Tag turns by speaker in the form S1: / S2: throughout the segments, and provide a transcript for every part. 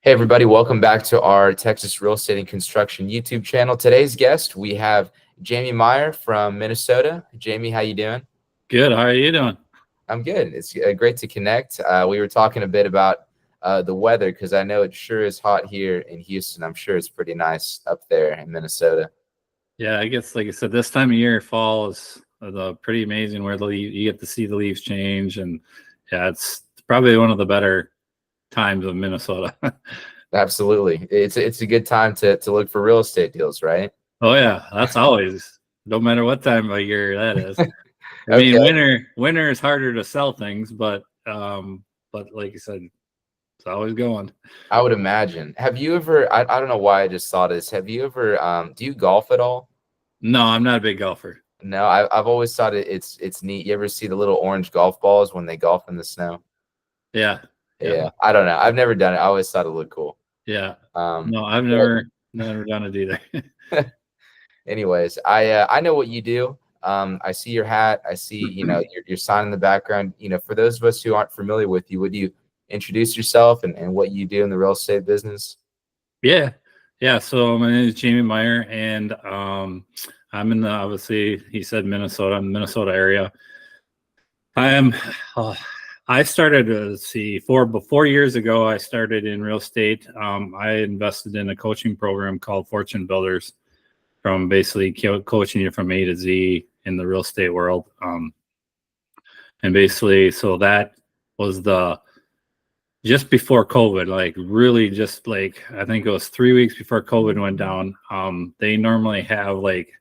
S1: Hey everybody, welcome back to our Texas Real Estate and Construction YouTube channel. Today's guest, we have Jamie Meyer from Minnesota. Jamie, how you doing?
S2: Good. How are you doing?
S1: I'm good. It's great to connect. We were talking a bit about the weather because I know it sure is hot here in Houston. I'm sure it's pretty nice up there in Minnesota.
S2: Yeah, I guess like I said, this time of year, fall is pretty amazing where you get to see the leaves change, and yeah, it's probably one of the better times of Minnesota.
S1: Absolutely. It's a good time to look for real estate deals, right?
S2: Oh yeah, that's always, no matter what time of year that is. I mean,
S1: Okay.
S2: winter is harder to sell things, but like you said, it's always going.
S1: I would imagine. Have you ever, I don't know why I just thought this. Have you ever, do you golf at all?
S2: No, I'm not a big golfer.
S1: No, I've always thought it's neat. You ever see the little orange golf balls when they golf in the snow?
S2: Yeah, yeah,
S1: Yeah, I don't know. I've never done it. I always thought it looked cool.
S2: yeah.
S1: Um,
S2: No, I've
S1: but
S2: never done it either.
S1: anyways, I know what you do. I see your hat. I see your sign in the background. For those of us who aren't familiar with you, would you introduce yourself and what you do in the real estate business?
S2: Yeah. Yeah. So my name is Jamie Meyer, and I'm in obviously, he said Minnesota, Minnesota area. I am, uh, I started, let's see, 4 years ago, I started in real estate. I invested in a coaching program called Fortune Builders, from basically coaching you from A to Z in the real estate world. And basically, so that was just before COVID, like really just like, I think it was 3 weeks before COVID went down. They normally have like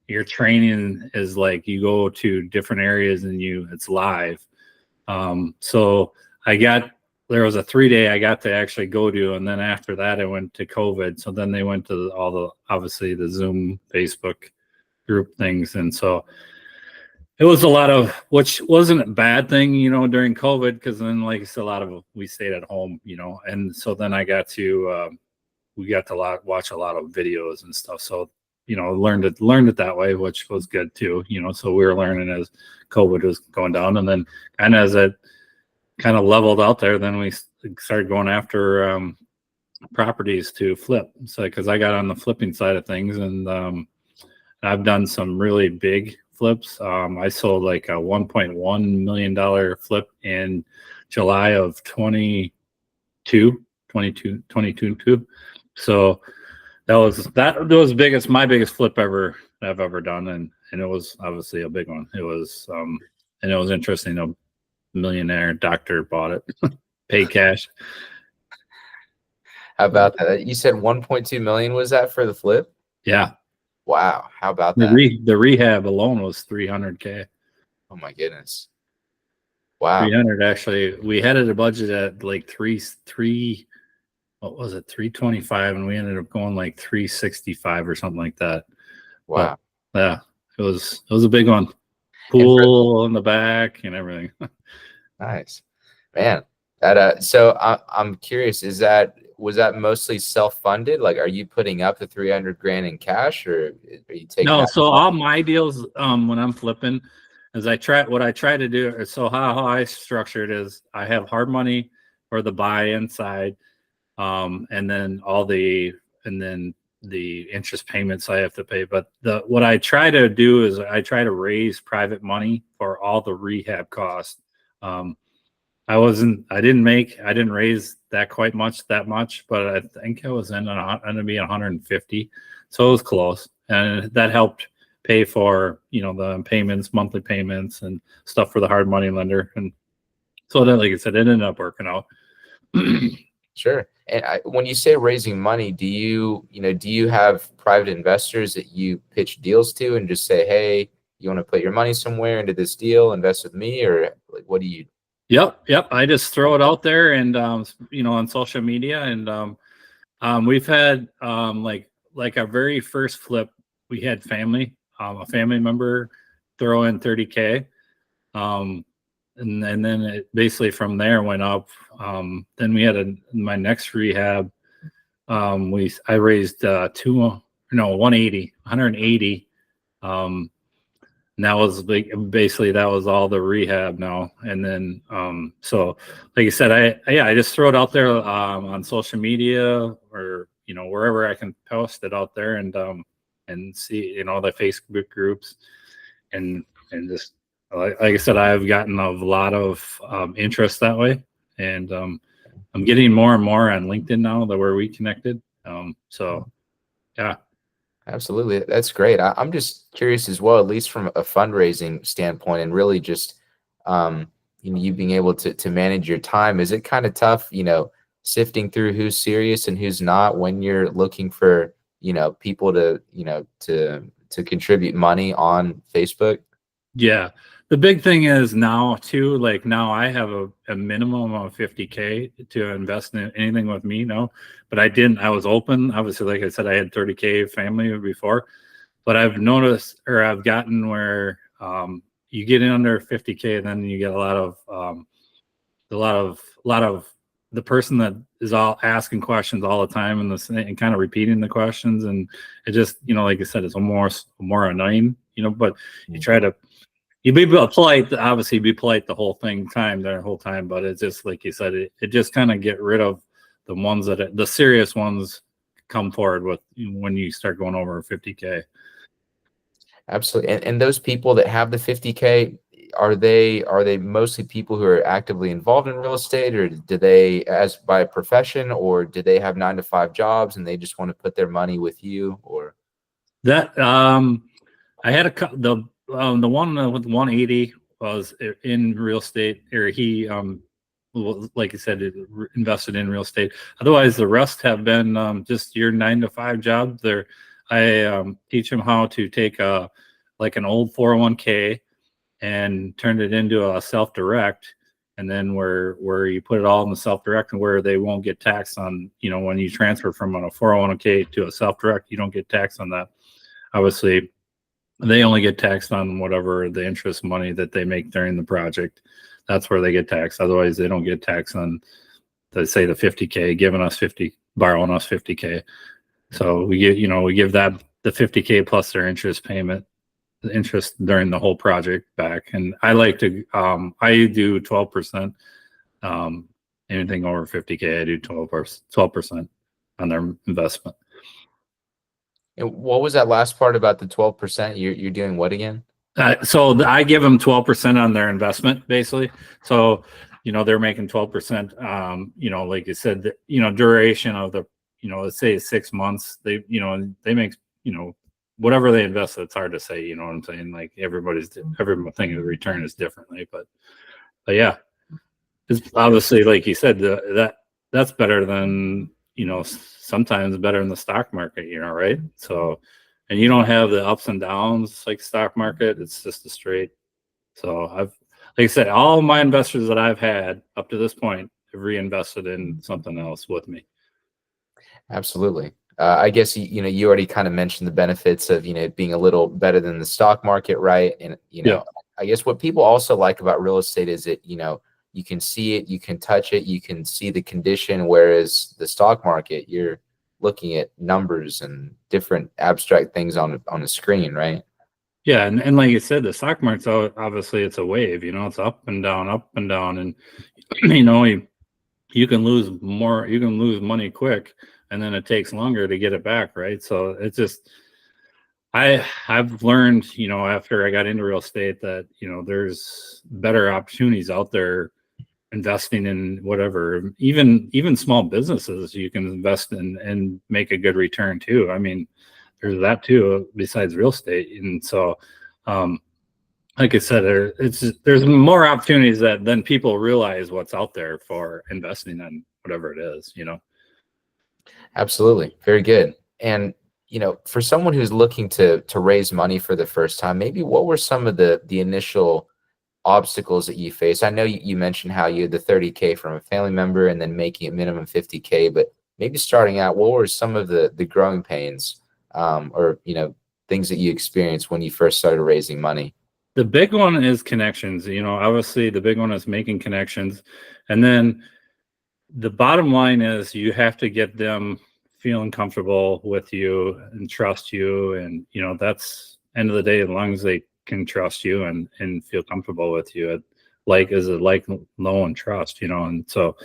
S2: your training is like you go to different areas and it's live. So there was a 3-day I got to actually go to. And then after that, I went to COVID. So then they went to obviously the Zoom, Facebook group things. And so it was a lot of, which wasn't a bad thing, during COVID, because then, like I said, we stayed at home, and so then we got to watch a lot of videos and stuff. So, learned it that way, which was good too, so we were learning as COVID was going down. And then kind of as it kind of leveled out there, then we started going after properties to flip. So, because I got on the flipping side of things, and I've done some really big flips. I sold like a $1.1 million flip in July of 22. So that was my biggest flip I've ever done. And it was obviously a big one. It was, and it was interesting. A millionaire doctor bought it, paid cash.
S1: How about that? You said 1.2 million was that for the flip?
S2: Yeah.
S1: Wow. How about that?
S2: The rehab alone was $300K.
S1: Oh my goodness. Wow.
S2: 300 actually. We had it a budget at like what was it, 325, and we ended up going like 365 or something like that.
S1: Wow.
S2: But, yeah, it was a big one. Pool in the back and everything.
S1: Nice, man. So I'm curious, was that mostly self-funded? Like, are you putting up the 300 grand in cash, or are you taking?
S2: No, so all my deals, when I'm flipping, is what I try to do. So how I structure it is I have hard money for the buy-in side, and then the interest payments I have to pay. But what I try to do is I try to raise private money for all the rehab costs. I didn't raise that much, but I think I was ended up being 150. So it was close. And that helped pay for, the payments, monthly payments and stuff for the hard money lender. And so that, like I said, it ended up working out.
S1: Sure. And when you say raising money, do you have private investors that you pitch deals to and just say, hey, you want to put your money somewhere into this deal, invest with me, or like, what do you?
S2: Yep. I just throw it out there and, on social media. And we've had like our very first flip, we had a family member throw in 30K. And then it basically from there went up. Then we had my next rehab. I raised 180. And that was basically that was all the rehab now. And then so like I said, I just throw it out there on social media or wherever I can post it out there and see the Facebook groups and just like I said, I've gotten a lot of interest that way. And I'm getting more and more on LinkedIn now that where we connected. So yeah.
S1: Absolutely. That's great. I'm just curious as well, at least from a fundraising standpoint, and really just you being able to manage your time. Is it kind of tough, sifting through who's serious and who's not when you're looking for, people to contribute money on Facebook?
S2: Yeah. The big thing is now too, like now I have a minimum of 50K to invest in anything with me now, but I was open. Obviously, like I said, I had 30K family before, but I've noticed or I've gotten where you get in under 50K, then you get a lot of the person that is all asking questions all the time and kind of repeating the questions. And it just, like I said, it's more annoying, but you try to, you be polite, obviously be polite the whole time, but it's just like you said, it just kind of get rid of the ones the serious ones come forward with when you start going over 50K.
S1: Absolutely. And those people that have the 50K, are they mostly people who are actively involved in real estate, or do they as by profession, or do they have 9 to 5 jobs and they just want to put their money with you? Or
S2: That I had the one with 180 was in real estate, or he like I said, invested in real estate. Otherwise, the rest have been just your 9 to 5 jobs. There, I teach them how to take like an old 401k and turn it into a self-direct, and then where you put it all in the self-direct and where they won't get taxed on when you transfer from a 401k to a self-direct, you don't get taxed on that. Obviously, they only get taxed on whatever the interest money that they make during the project. That's where they get taxed. Otherwise, they don't get taxed on, let's say, the 50K, borrowing us 50K. So we give that the 50K plus their interest payment, the interest during the whole project back. And I like to, I do 12%. Anything over 50K, I do 12% on their investment.
S1: and what was that last part about the 12%? You're doing what again?
S2: So I give them 12% on their investment, basically. So, they're making 12%. Like you said, duration of the, let's say 6 months. They make, whatever they invest. It's hard to say. You know what I'm saying? Like everything the return is differently, but yeah, it's obviously like you said that's better than sometimes better in the stock market. Right? So. And you don't have the ups and downs like stock market. It's just a straight. So like I said, all my investors that I've had up to this point have reinvested in something else with me.
S1: Absolutely. I guess you already kind of mentioned the benefits of being a little better than the stock market, right? And
S2: Yeah.
S1: I guess what people also like about real estate is that you can see it, you can touch it, you can see the condition, whereas the stock market, you're looking at numbers and different abstract things on a screen, right?
S2: Yeah, and like you said, the stock market's obviously it's a wave. It's up and down, and you can lose more, you can lose money quick, and then it takes longer to get it back, right? So it's just I've learned, after I got into real estate that there's better opportunities out there investing in whatever, even small businesses you can invest in and make a good return too. I mean, there's that too besides real estate. And so like I said, there's more opportunities than people realize what's out there for investing in whatever it is.
S1: Absolutely. Very good. And for someone who's looking to raise money for the first time, maybe what were some of the initial obstacles that you face? I know you mentioned how you had the 30K from a family member and then making it minimum 50K, but maybe starting out, what were some of the growing pains, or things that you experienced when you first started raising money?
S2: The big one is connections. Obviously the big one is making connections, and then the bottom line is you have to get them feeling comfortable with you and trust you, and that's end of the day, as long as they can trust you and feel comfortable with you. Like is it like know and trust, and so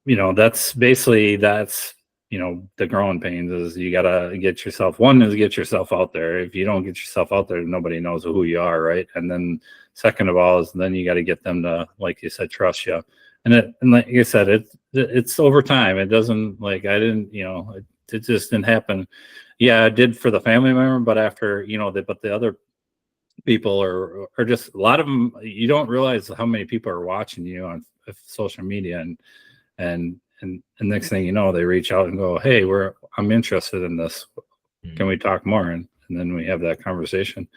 S2: that's basically the growing pains is you gotta get yourself out there. If you don't get yourself out there, nobody knows who you are, right? And then second of all is then you got to get them to, like you said, trust you. And like I said, it's over time. It doesn't like I didn't, it just didn't happen. Yeah, it did for the family member, but after but the other people are just a lot of them. You don't realize how many people are watching you on social media, and next thing you know, they reach out and go, "Hey, I'm interested in this. Can we talk more?" And then we have that conversation.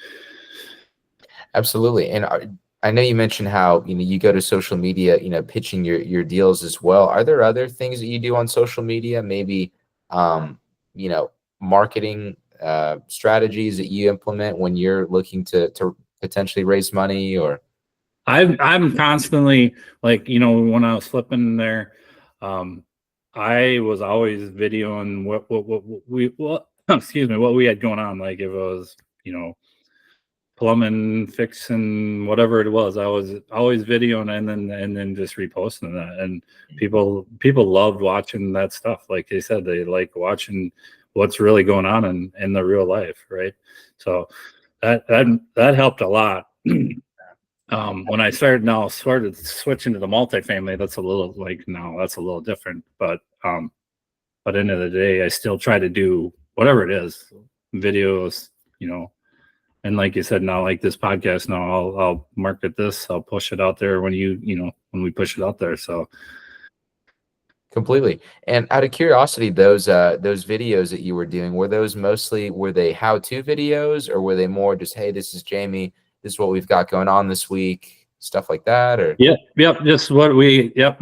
S1: Absolutely. And I know you mentioned how you go to social media, pitching your deals as well. Are there other things that you do on social media? Maybe marketing strategies that you implement when you're looking to potentially raise money? Or
S2: I'm constantly like, when I was flipping there, I was always videoing what excuse me, what we had going on. Like if it was, plumbing, fixing, whatever it was, I was always videoing and then just reposting that. And people loved watching that stuff. Like they said, they like watching what's really going on in the real life, right? So that helped a lot. When I started switching to the multifamily, that's a little different. But end of the day, I still try to do whatever it is, videos, and like you said, now like this podcast, now I'll market this, I'll push it out there when when we push it out there. So
S1: completely. And out of curiosity, those videos that you were doing, were they how-to videos, or were they more just, hey, this is Jamie, this is what we've got going on this week, stuff like that? Or
S2: yep, just what we had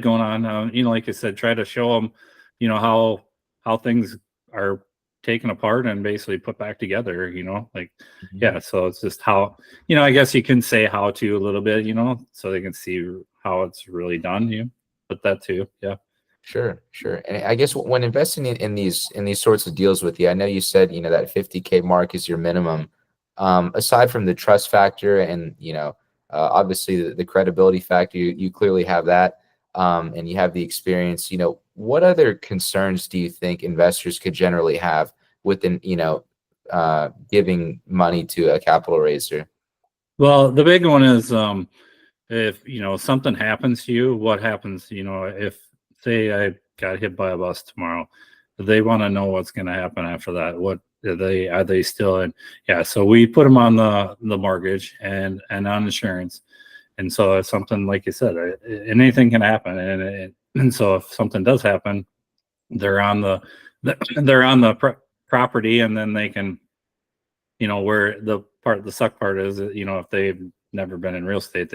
S2: going on. Like I said, try to show them, how things are taken apart and basically put back together. So it's just how, I guess you can say how to a little bit, so they can see how it's really done. But that too, yeah.
S1: Sure. And I guess when investing in these sorts of deals with you, I know you said that 50K mark is your minimum. Aside from the trust factor and obviously the credibility factor, you clearly have that, and you have the experience. What other concerns do you think investors could generally have within giving money to a capital raiser?
S2: Well, the big one is if something happens to you, what happens? If say I got hit by a bus tomorrow, they want to know what's going to happen after that. What are they still in? Yeah, so we put them on the mortgage and on insurance, and so if something, like you said, anything can happen, and so if something does happen, they're on the property, and then they can, where the suck part is, if they've never been in real estate,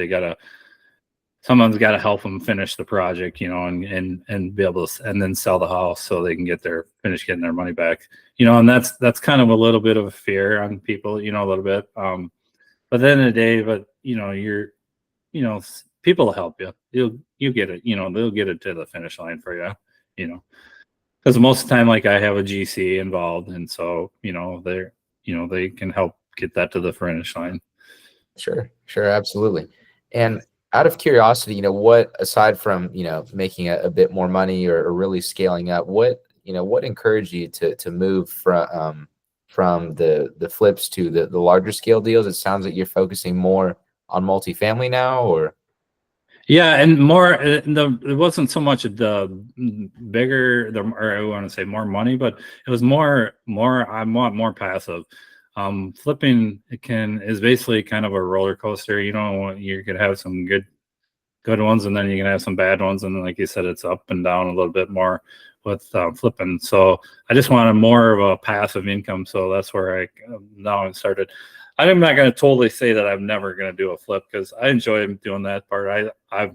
S2: someone's got to help them finish the project, and be able to, and then sell the house so they can finish getting their money back, and that's kind of a little bit of a fear on people, a little bit. But at the end of the day, people will help you. You get it, they'll get it to the finish line for you, because most of the time, like I have a GC involved, and so, they can help get that to the finish line.
S1: Sure, absolutely. And out of curiosity, what, aside from, making a bit more money or really scaling up, what encouraged you to move from the flips to the larger scale deals? It sounds like you're focusing more on multifamily now, or?
S2: Yeah, and more, it wasn't so much the bigger, or I want to say more money, but it was more, I want more passive. Flipping is basically kind of a roller coaster. You could have some good ones, and then you can have some bad ones, and like you said, it's up and down a little bit more with flipping. So I just wanted more of a passive income, so that's where I now started. I'm not going to totally say that I'm never going to do a flip, because I enjoy doing that part. I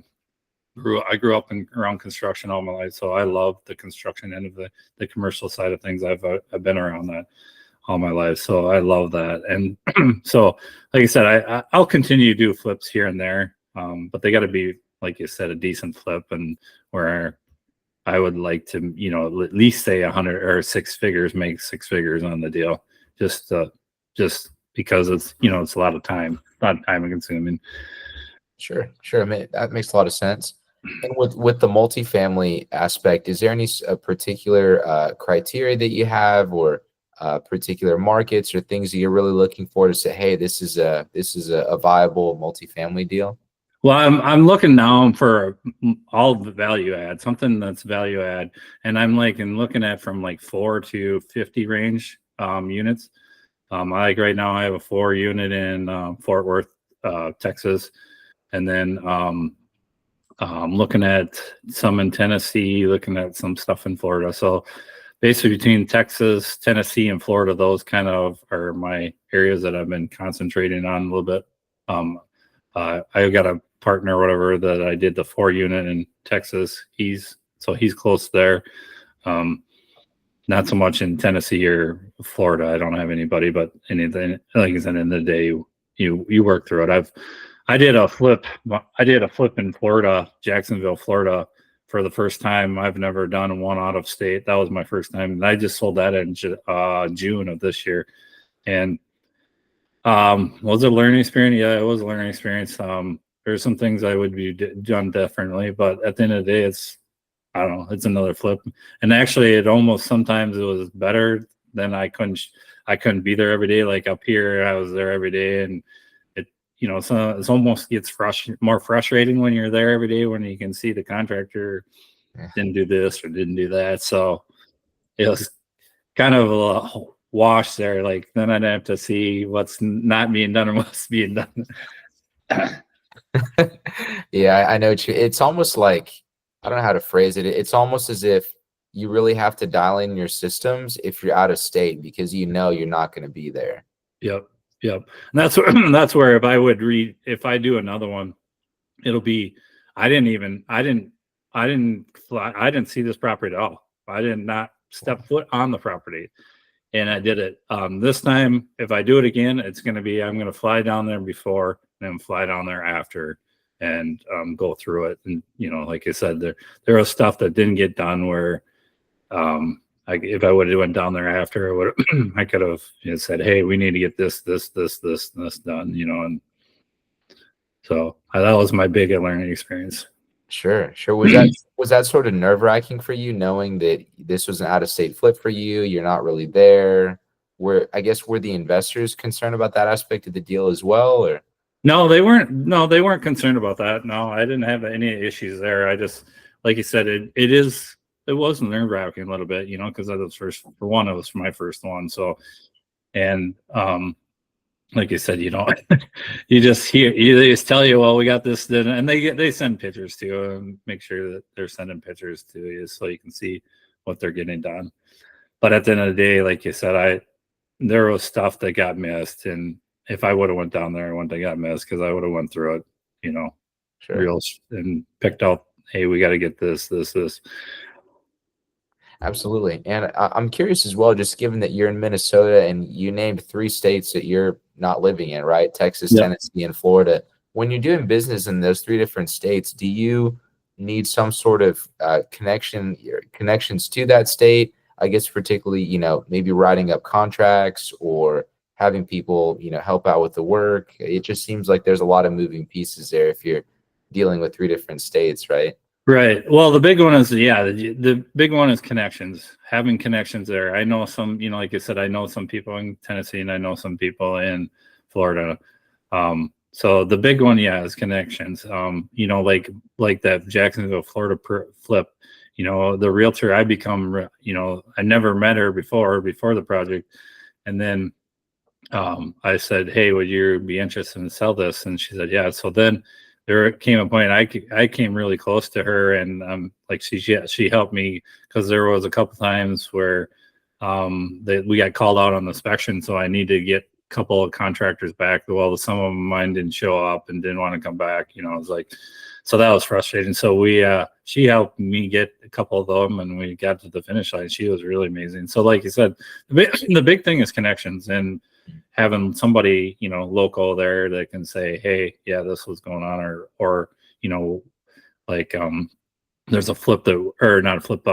S2: grew up around construction all my life, so I love the construction end of the commercial side of things. I've been around that all my life, so I love that. And so, like I said, I'll continue to do flips here and there, but they got to be, like you said, a decent flip, and where I would like to, at least say 100 or 6 figures, make 6 figures on the deal, just just because it's it's a lot of time consuming.
S1: Sure, sure. I mean, that makes a lot of sense. And with the multifamily aspect, is there any particular criteria that you have, or particular markets or things that you're really looking for to say, hey, this is a viable multifamily deal?
S2: Well, I'm looking now for all the value add, something that's value add, and I'm looking at from like 4 to 50 range units. Like right now, I have a 4 unit in Fort Worth, Texas, and then looking at some in Tennessee, looking at some stuff in Florida. So basically, between Texas, Tennessee, and Florida, those kind of are my areas that I've been concentrating on a little bit. I got a partner or whatever that I did the 4 unit in Texas. He's close there. Not so much in Tennessee or Florida. I don't have anybody, but anything, like I said, in the day you work through it. I did a flip in Florida, Jacksonville, Florida, for the first time. I've never done one out of state. That was my first time, and I just sold that in June of this year. And was it a learning experience? Yeah, it was a learning experience. There's some things I would be done differently, but at the end of the day, I don't know, it's another flip. And actually, it almost sometimes it was better than I couldn't be there every day. Like up here, I was there every day, and so it's almost gets more frustrating when you're there every day, when you can see the contractor didn't do this or didn't do that. So it was kind of a wash there. Like then I'd have to see what's not being done and what's being done.
S1: Yeah, I know. It's almost like, I don't know how to phrase it. It's almost as if you really have to dial in your systems if you're out of state, because you're not going to be there.
S2: Yep. And that's where if I do another one, it'll be, I didn't see this property at all. I did not step foot on the property, and I did it. This time, if I do it again, it's going to be, I'm going to fly down there before and then fly down there after, and go through it. And like I said, there was stuff that didn't get done where if I would have went down there after, I could have said, hey, we need to get this done, and so that was my big learning experience.
S1: Sure. Was that sort of nerve-wracking for you, knowing that this was an out-of-state flip for you? You're not really there. Were the investors concerned about that aspect of the deal as well, or?
S2: No, they weren't. No, they weren't concerned about that. No, I didn't have any issues there. I just, like you said, it was nerve-wracking a little bit, because it was my first one. So, and like you said, you just they just tell you, well, we got this, and they send pictures to you and make sure that they're sending pictures to you so you can see what they're getting done. But at the end of the day, like you said, there was stuff that got missed, and if I would have went down there, I wouldn't have got missed, because I would have went through it,
S1: Sure.
S2: real, and picked out, hey, we got to get this.
S1: Absolutely. And I'm curious as well, just given that you're in Minnesota and you named 3 states that you're not living in, right? Texas,
S2: Yep.
S1: Tennessee, and Florida. When you're doing business in those 3 different states, do you need some sort of connections to that state? I guess particularly, maybe writing up contracts or having people, help out with the work. It just seems like there's a lot of moving pieces there if you're dealing with 3 different states, right?
S2: Right. Well, the big one is, the big one is connections, having connections there. I know some, like I said, I know some people in Tennessee, and I know some people in Florida. So the big one, is connections. Like that Jacksonville, Florida flip, the realtor I become, I never met her before the project. And then I said, hey, would you be interested in sell this? And she said, yeah. So then there came a point I came really close to her, and like she helped me, because there was a couple times where we got called out on the inspection, so I need to get a couple of contractors back. Well, some of mine didn't show up and didn't want to come back. It was like, so that was frustrating. So she helped me get a couple of them, and we got to the finish line. She was really amazing. So like you said, the big thing is connections, and having somebody, local there that can say, hey, yeah, this was going on, or like there's a flip not a flip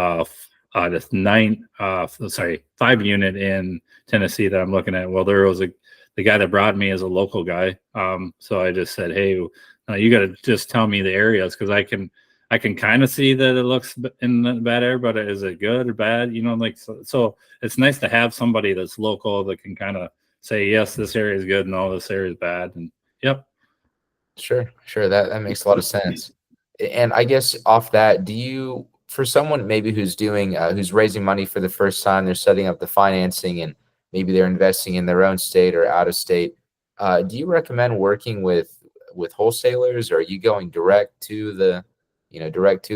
S2: this 5 unit in Tennessee that I'm looking at. Well, there was the guy that brought me is a local guy. So I just said, hey, you got to just tell me the areas, because I can kind of see that it looks in the bad area, but is it good or bad? Like, so it's nice to have somebody that's local that can kind of say, yes, this area is good, no, this area is bad. And yep.
S1: Sure, sure. That makes a lot of sense. And I guess off that, for someone maybe who's doing, who's raising money for the first time, they're setting up the financing and maybe they're investing in their own state or out of state, do you recommend working with wholesalers, or are you going direct to the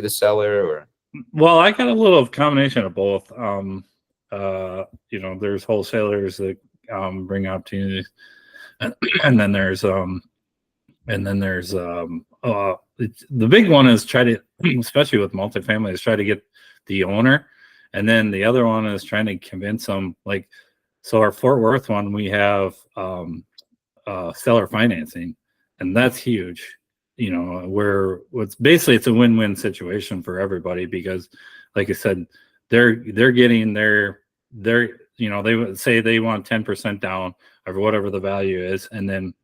S1: seller, or?
S2: Well, I got a little combination of both. There's wholesalers that bring opportunities, and then there's the big one is try to, especially with multifamily, is try to get the owner, and then the other one is trying to convince them. Like, so our Fort Worth one, we have seller financing, and that's huge. Where it's a win-win situation for everybody, because, like I said, they're getting they would say they want 10% down or whatever the value is, and then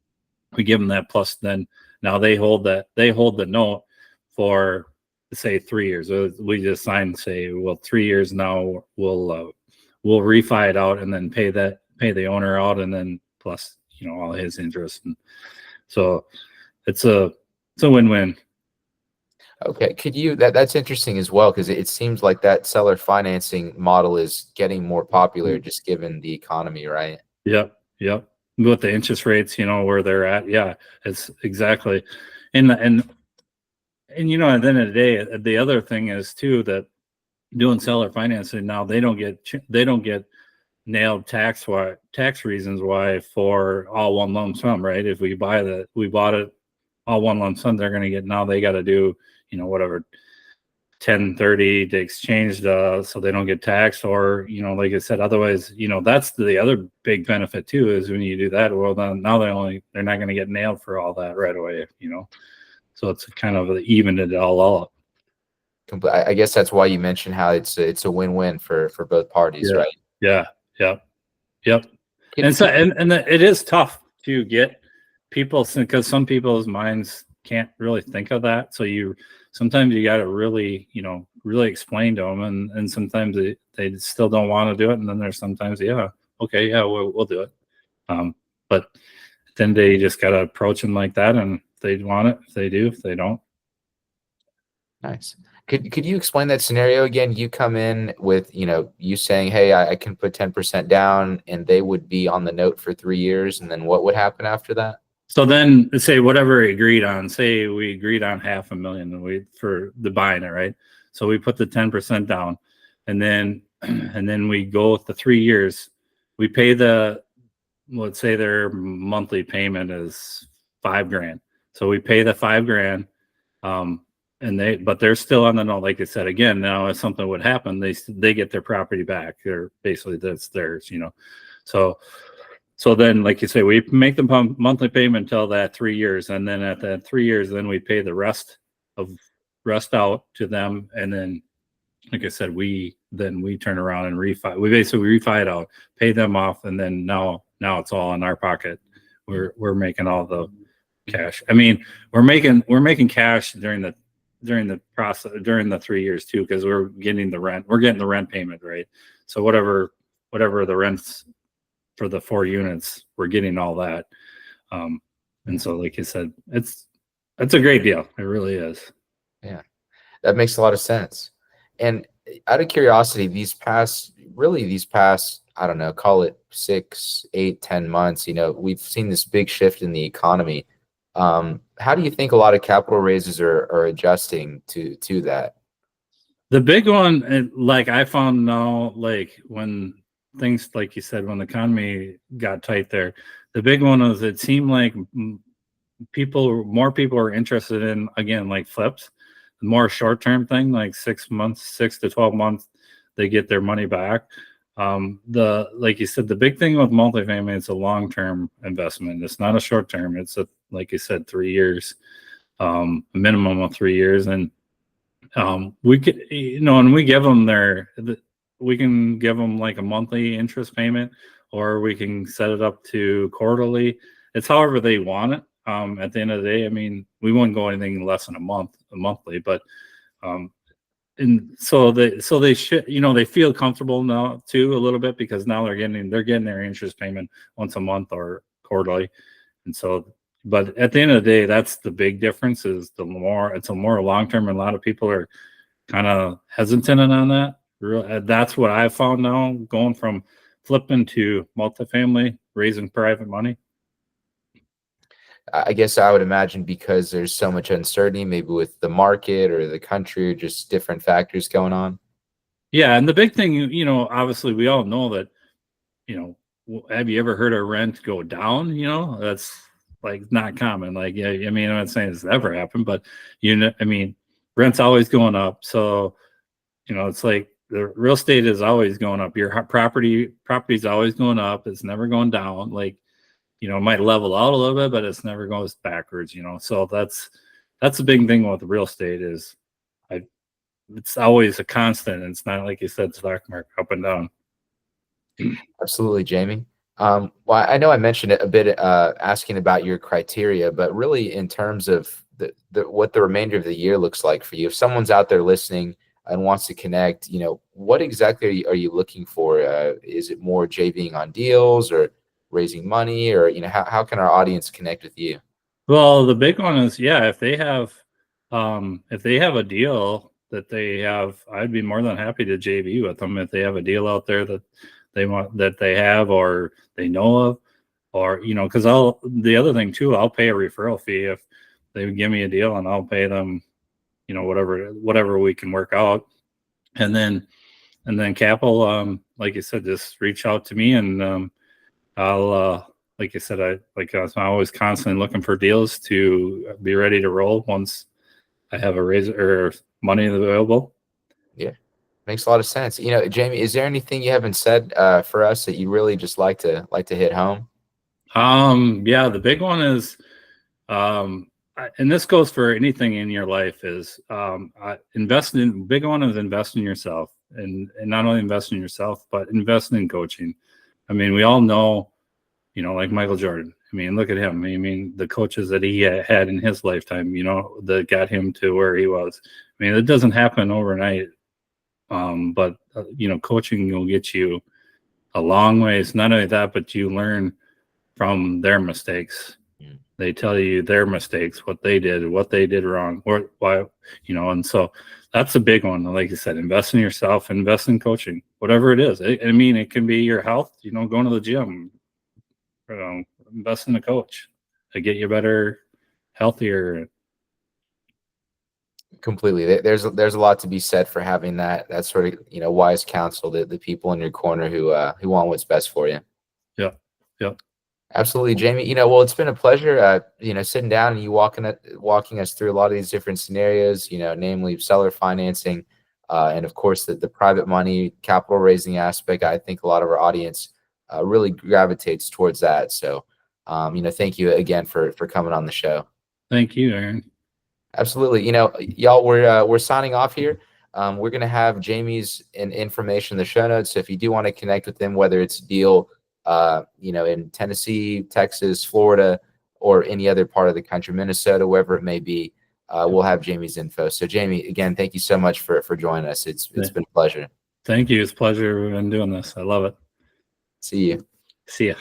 S2: we give them that, plus then now they hold the note for, say, 3 years. We just signed, say, well, 3 years now, we'll refi it out and then pay the owner out, and then plus all his interest. And so it's a win-win.
S1: Okay, that's interesting as well, because it seems like that seller financing model is getting more popular just given the economy, right?
S2: Yep. With the interest rates, where they're at. Yeah, it's exactly. And at the end of the day, the other thing is too, that doing seller financing now, they don't get nailed tax reasons why for all one lump sum, right? If we bought it all one lump sum, they're going to get, now they got to do whatever 1030 to exchange so they don't get taxed, or like I said, otherwise that's the other big benefit too, is when you do that, well, then now they're not going to get nailed for all that right away. So it's kind of evened it all out.
S1: I guess that's why you mentioned how it's a win-win for both parties, right?
S2: Yep. And so and it is tough to get people, because some people's minds can't really think of that. So sometimes you got to really explain to them, and sometimes they still don't want to do it, and then there's sometimes, we'll do it. But then they just got to approach them like that, and if they want it, if they do, if they don't.
S1: Nice. Could you explain that scenario again? You come in with, you saying, hey, I can put 10% down, and they would be on the note for 3 years, and then what would happen after that?
S2: So then, say whatever we agreed on, say we agreed on $500,000 for the buying it, right? So we put the 10% down, and then we go with the 3 years. We pay let's say their monthly payment is $5,000. So we pay the $5,000, but they're still on the note. Like I said, again, now if something would happen, they get their property back. Or basically that's theirs, So then, like you say, we make the monthly payment until that 3 years, and then at that 3 years, then we pay the rest out to them, and then, like I said, we turn around and refi. We basically refi it out, pay them off, and then now it's all in our pocket. We're making all the cash. I mean, we're making cash during the process, during the 3 years too, because we're getting the rent. We're getting the rent payment, right? So whatever the rent's for the 4 units, we're getting all that. And so, like you said, it's a great deal. It really is.
S1: Yeah, that makes a lot of sense. And out of curiosity, these past, I don't know, call it 6, 8, 10 months, we've seen this big shift in the economy. How do you think a lot of capital raises are adjusting to that?
S2: The big one, like I found now, like when things, like you said, when the economy got tight there, the big one was, it seemed like more people are interested in, again, like flips, more short-term thing, like 6 to 12 months, they get their money back. Like you said, the big thing with multifamily, it's a long-term investment. It's not a short-term. It's like you said, 3 years, a minimum of 3 years. And we could, and we give them we can give them like a monthly interest payment, or we can set it up to quarterly. It's however they want it. At the end of the day, I mean, we wouldn't go anything less than a monthly, but and so they should, they feel comfortable now too a little bit, because now they're getting their interest payment once a month or quarterly. And so, but at the end of the day, that's the big difference, is it's a more long term, and a lot of people are kind of hesitant on that. That's what I found now, going from flipping to multifamily, raising private money.
S1: I guess I would imagine because there's so much uncertainty, maybe with the market or the country, or just different factors going on.
S2: Yeah, and the big thing, obviously we all know that, have you ever heard a rent go down? That's like not common. Like, yeah, I mean, I'm not saying it's ever happened, but I mean, rent's always going up. So, it's like the real estate is always going up. Your property's always going up. It's never going down. Like, it might level out a little bit, but it's never goes backwards. So that's the big thing with real estate is, it's always a constant. It's not like you said, stock market up and down.
S1: Absolutely, Jamie. Well, I know I mentioned it a bit, asking about your criteria, but really in terms of what the remainder of the year looks like for you. If someone's out there listening and wants to connect, what exactly are you looking for? Is it more JVing on deals, or raising money, or how can our audience connect with you?
S2: Well, the big one is, yeah, if they have a deal that they have, I'd be more than happy to JV with them if they have a deal out there that they have, or they know of, or because the other thing too, I'll pay a referral fee if they give me a deal, and I'll pay them, whatever we can work out, and then capital, like you said, just reach out to me, and I'll like you said, I'm always constantly looking for deals to be ready to roll once I have a raise or money available.
S1: Yeah, makes a lot of sense. Jamie, is there anything you haven't said for us that you really just like to hit home?
S2: Yeah, the big one is, and this goes for anything in your life, is big one is invest in yourself, and not only invest in yourself, but invest in coaching. I mean, we all know, like Michael Jordan. I mean, look at him. I mean, the coaches that he had in his lifetime, that got him to where he was. I mean, it doesn't happen overnight. But coaching will get you a long ways. Not only that, but you learn from their mistakes. They tell you their mistakes, what they did wrong, or why, and so that's a big one. Like I said, invest in yourself, invest in coaching, whatever it is. I mean, it can be your health, going to the gym, invest in a coach to get you better, healthier.
S1: Completely. There's a lot to be said for having that sort of wise counsel, the people in your corner who want what's best for you.
S2: Yeah.
S1: Absolutely, Jamie. Well, it's been a pleasure, sitting down and you walking us through a lot of these different scenarios, namely seller financing, and of course the private money capital raising aspect. I think a lot of our audience really gravitates towards that. So, thank you again for coming on the show.
S2: Thank you, Aaron.
S1: Absolutely. Y'all, we're signing off here. We're going to have Jamie's information in the show notes. So if you do want to connect with him, whether it's a deal, in Tennessee, Texas, Florida, or any other part of the country, Minnesota, wherever it may be, we'll have Jamie's info. So Jamie, again, thank you so much for joining us. It's been a pleasure.
S2: Thank you. It's a pleasure in doing this. I love it.
S1: See you.
S2: See ya.